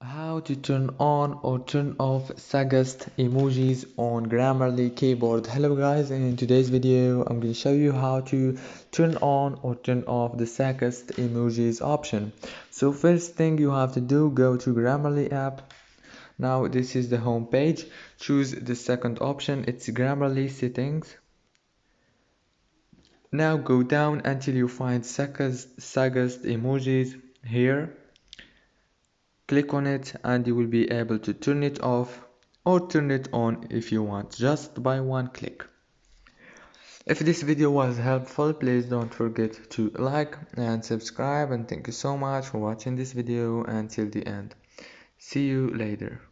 How to turn on or turn off suggest emojis on Grammarly keyboard. Hello guys, in today's video I'm going to show you how to turn on or turn off the suggest emojis option. So first thing you have to do, go to Grammarly app. Now this is the home page. Choose the second option, it's Grammarly settings. Now go down until you find suggest emojis here. Click on it and you will be able to turn it off or turn it on if you want, just by one click. If this video was helpful, please don't forget to like and subscribe, and thank you so much for watching this video until the end. See you later.